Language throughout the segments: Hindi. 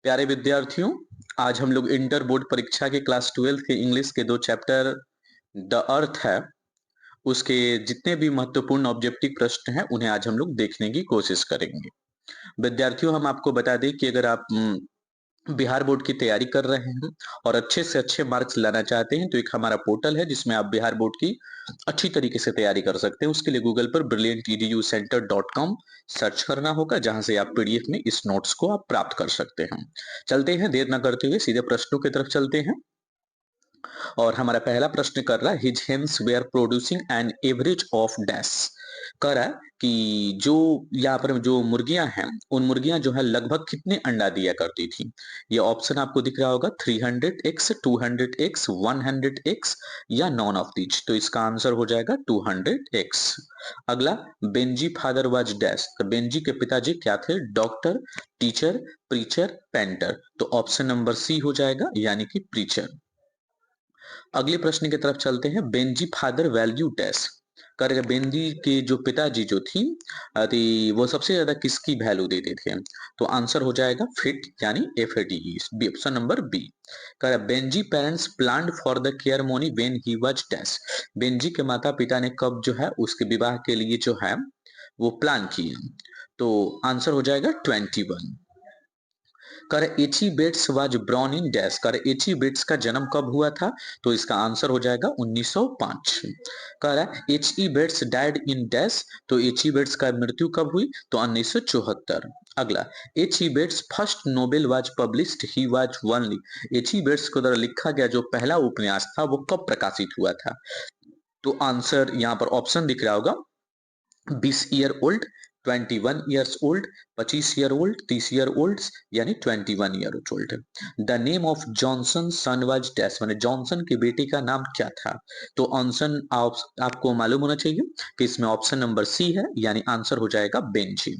प्यारे विद्यार्थियों, आज हम लोग इंटर बोर्ड परीक्षा के क्लास 12 के इंग्लिश के 2 चैप्टर द अर्थ है, उसके जितने भी महत्वपूर्ण ऑब्जेक्टिव प्रश्न हैं, उन्हें आज हम लोग देखने की कोशिश करेंगे। विद्यार्थियों, हम आपको बता दें कि अगर आप बिहार बोर्ड की तैयारी कर रहे हैं और अच्छे से अच्छे मार्क्स लाना चाहते हैं, तो एक हमारा पोर्टल है जिसमें आप बिहार बोर्ड की अच्छी तरीके से तैयारी कर सकते हैं। उसके लिए गूगल पर brillianteducenter.com सर्च करना होगा, जहां से आप पीडीएफ में इस नोट्स को आप प्राप्त कर सकते हैं। चलते हैं, देर न करते हुए सीधे प्रश्नों की तरफ चलते हैं। और हमारा पहला प्रश्न कर रहा है, his hens were producing an average of dash. कह रहा है कि जो यहाँ पर जो मुर्गियां हैं, उन मुर्गियां जो है लगभग कितने अंडा दिया करती थी। ये ऑप्शन आपको दिख रहा होगा, 300x, 200x, 100x या नॉन ऑफ दीज। तो इसका आंसर हो जाएगा 200x। अगला, बेंजी फादर वाज डैश। तो बेंजी के पिताजी क्या थे? Doctor, teacher, preacher, painter. तो ऑप्शन नंबर सी हो जाएगा, यानी कि प्रीचर। अगले प्रश्न की तरफ चलते हैं, बेंजी फादर वैल्यू डैश। करेगा बेंजी के जो पिताजी जो थी वो सबसे ज्यादा किसकी वैल्यू देते थे? तो आंसर हो जाएगा फिट, यानी FATE, ऑप्शन नंबर बी। करेगा Benjy parents planned for the care money when he was dash. Benjy के माता पिता ने कब जो है उसके विवाह के लिए जो है वो प्लान किए? तो आंसर हो जाएगा 21। कर H E Bates was born in dash. कर एची बेट्स का जन्म कब हुआ था? तो इसका आंसर हो जाएगा 1905। कह रहा है H E. Bates died in dash. तो एच.ई. बेट्स का मृत्यु कब हुई? तो 1974। अगला, H E. Bates first novel was published he was only. H E. Bates को द्वारा लिखा गया जो पहला उपन्यास था वो कब प्रकाशित हुआ था? तो आंसर यहाँ पर ऑप्शन दिख रहा होगा, 20 year old, 21 years old, 25 year old, 30 year old, यानी 21 year old. The name of Johnson son was dash. मैंने जॉनसन के बेटे का नाम क्या था? तो ऑप्शन आपको मालूम होना चाहिए कि इसमें ऑप्शन नंबर सी है, यानी आंसर हो जाएगा बेंजी।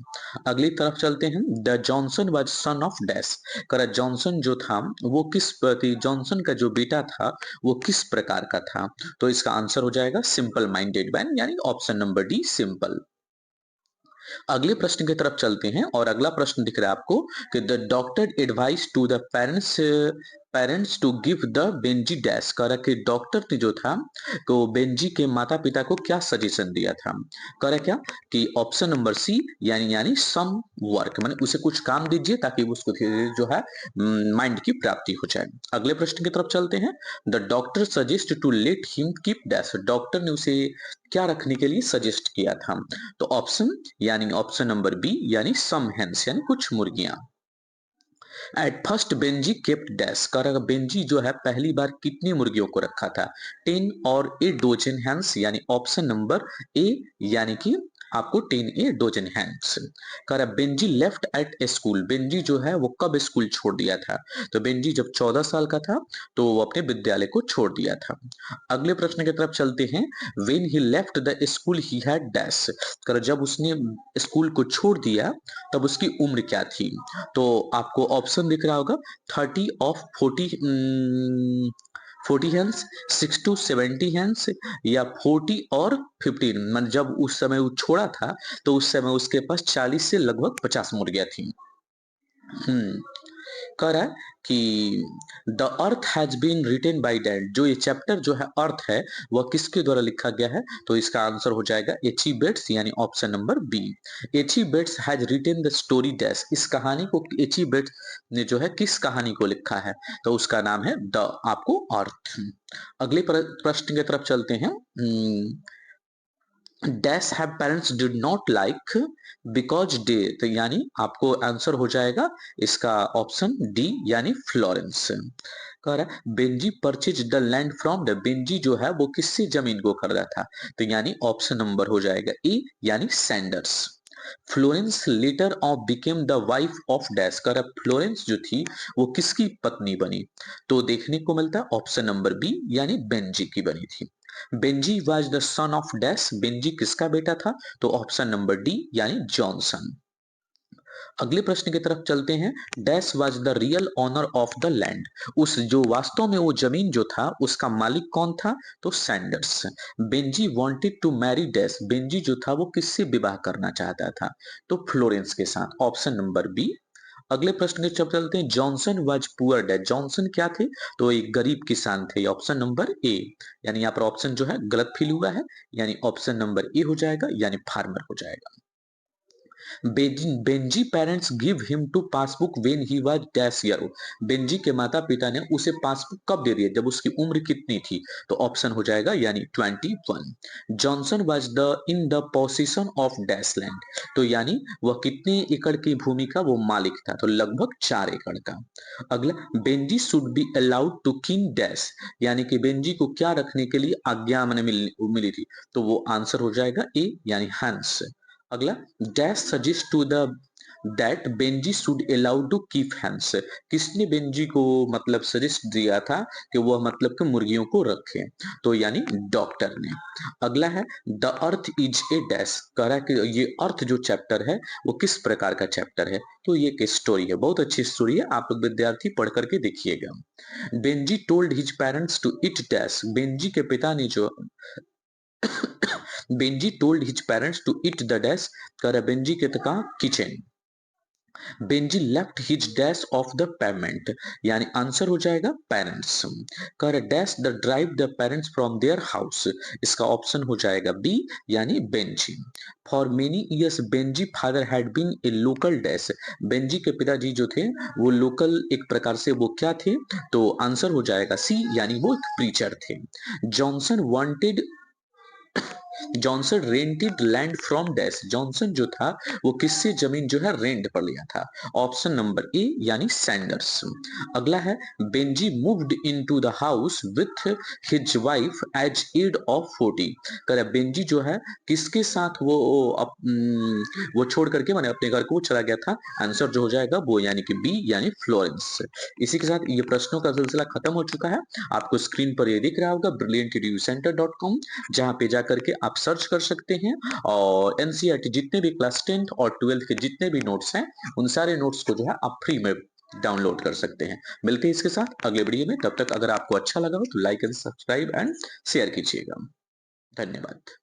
अगली तरफ चलते हैं, the Johnson was sun of dash. कर जॉनसन जो था वो किस प्रति, जॉनसन का जो बेटा था वो किस प्रकार का था? तो इसका आंसर हो जाएगा सिंपल माइंडेड मैन, यानी ऑप्शन नंबर डी सिंपल। अगले प्रश्न की तरफ चलते हैं और अगला प्रश्न दिख रहा है आपको कि the doctor advise to the parents parents to give the Benji dash. कह रहा कि डॉक्टर ने जो था तो बेंजी के माता पिता को क्या सजेशन दिया था? कह रहा क्या कि ऑप्शन नंबर सी, यानी सम वर्क, माने उसे कुछ काम दीजिए ताकि उसको धीरे धीरे जो है माइंड की प्राप्ति हो जाए। अगले प्रश्न की तरफ चलते हैं, the doctor suggest to let him keep dash. Doctor ने उसे क्या रखने के लिए सजेस्ट किया था? तो ऑप्शन नंबर बी, यानी सम हेन्स, यानी कुछ मुर्गियां। At first Benji kept dash. कर बेंजी जो है पहली बार कितनी मुर्गियों को रखा था? 10 और ए डोजन हैंस, यानी ऑप्शन नंबर ए, यानी कि आपको 10 ए डोजन हैंस। कर Benji left at school. Benji जो है वो कब स्कूल छोड़ दिया था? तो बेंजी जब 14 साल का था तो वो अपने विद्यालय को छोड़ दिया था। अगले प्रश्न की तरफ चलते हैं, when he left the school he had dash. कर जब उसने स्कूल को छोड़ दिया तब उसकी उम्र क्या थी? तो आपको ऑप्शन दिख रहा होगा, 30 ऑफ 40 हैंड्स, 6 टू 70 हैंड्स, या 40 और 15। मतलब जब उस समय वो छोड़ा था तो उस समय उसके पास 40 से लगभग 50 मुर्गियां थी। कह रहा है कि the earth has been written by that. जो ये चैप्टर जो है अर्थ है वह किसके द्वारा लिखा गया है? तो इसका आंसर हो जाएगा एच.ई. बेट्स, यानी option number B. H E. Bates has written the story dash. इस कहानी को एच.ई. बेट्स ने जो है किस कहानी को लिखा है? तो उसका नाम है द आपको अर्थ। अगले प्रश्न की तरफ चलते हैं, dash have parents did not like because day. तो यानी आपको आंसर हो जाएगा इसका ऑप्शन डी, यानी फ्लोरेंस। कह रहा है Benji purchase the land from the. Benji जो है वो किससे जमीन को खरीदा था? तो यानी ऑप्शन नंबर हो जाएगा ए, यानी Sanders. Florence later of became the wife of dash. कह रहा फ्लोरेंस जो थी वो किसकी पत्नी बनी? तो देखने को मिलता है ऑप्शन नंबर बी, यानी बेंजी की बनी थी। Benjy was the son of dash. Benjy किसका बेटा था? तो ऑप्शन नंबर डी, यानी जॉनसन। अगले प्रश्न की तरफ चलते हैं, dash was the real owner of the land. उस जो वास्तव में वो जमीन जो था उसका मालिक कौन था? तो Sanders. Benjy wanted to marry dash. Benjy जो था वो किससे विवाह करना चाहता था? तो फ्लोरेंस के साथ, ऑप्शन नंबर बी। अगले प्रश्न की तरफ चलते हैं। Johnson was poor dad. Johnson क्या थे? तो एक गरीब किसान थे। ऑप्शन नंबर ए, यानी यहाँ पर ऑप्शन जो है गलत फिल हुआ है, यानी ऑप्शन नंबर ए हो जाएगा, यानी फार्मर हो जाएगा। Benjy parents give him two passbook when he was dash year old. Benjy के माता पिता ने उसे पासबुक कब दे दिया? जब उसकी उम्र कितनी थी? तो ऑप्शन हो जाएगा यानी 21। Johnson was the in the position of dash land. तो यानी वह कितने एकड़ की भूमि का वो मालिक था? तो लगभग 4 एकड़ का। अगला, Benjy should be allowed to king dash, यानी कि बेंजी को क्या रखने के लिए आज्ञा मैंने मिली थी? तो वो आंसर हो जाएगा ए, यानी हंस। अगला, dash suggest to the that Benjy should allowed to keep hens. किसने बेंजी को मतलब सजेस्ट दिया था कि वह मतलब कि मुर्गियों को रखे? तो यानी डॉक्टर ने। अगला है, the earth is a dash. कह रहा है कि ये अर्थ जो चैप्टर है वो किस प्रकार का चैप्टर है? तो ये एक स्टोरी है, बहुत अच्छी स्टोरी है, आप लोग विद्यार्थी पढ़ करके देखिएगा। Benjy told his parents to eat dash. Benjy के पिता ने जो Benjy told his parents to eat the dash, कर बेंजी के कहा kitchen. Benjy left his dash of the payment, यानी आंसर हो जाएगा पेरेंट्स। कर dash the drive the parents from their house, इसका ऑप्शन हो जाएगा बी, यानी Benjy. For many years Benjy father had been a local dash. Benjy के पिताजी जो थे वो लोकल एक प्रकार से वो क्या थे? तो आंसर हो जाएगा सी, यानी वो एक प्रीचर थे। Johnson wanted Johnson rented land from dash. Johnson जो था वो किससे जमीन जो है रेंट पर लिया था? ऑप्शन नंबर ए, यानी सैंडर्स। अगला है, Benjy moved into the house with his wife as age of 40। कर बेंजी जो है किसके साथ वो छोड़ करके मैंने अपने घर को वो चला गया था? आंसर जो हो जाएगा वो यानी कि बी, यानी फ्लोरेंस। इसी के साथ ये प्रश्नों का सिलसिला खत्म हो चुका है। आपको स्क्रीन पर ये दिख रहा होगा brillianteducenter.com, जहाँ पे जाकर के आप सर्च कर सकते हैं और एनसीईआरटी जितने भी क्लास 10th और 12th के जितने भी नोट्स हैं उन सारे नोट्स को जो है आप फ्री में डाउनलोड कर सकते हैं। मिलते हैं इसके साथ अगले वीडियो में, तब तक अगर आपको अच्छा लगा हो तो like and subscribe and share कीजिएगा। धन्यवाद।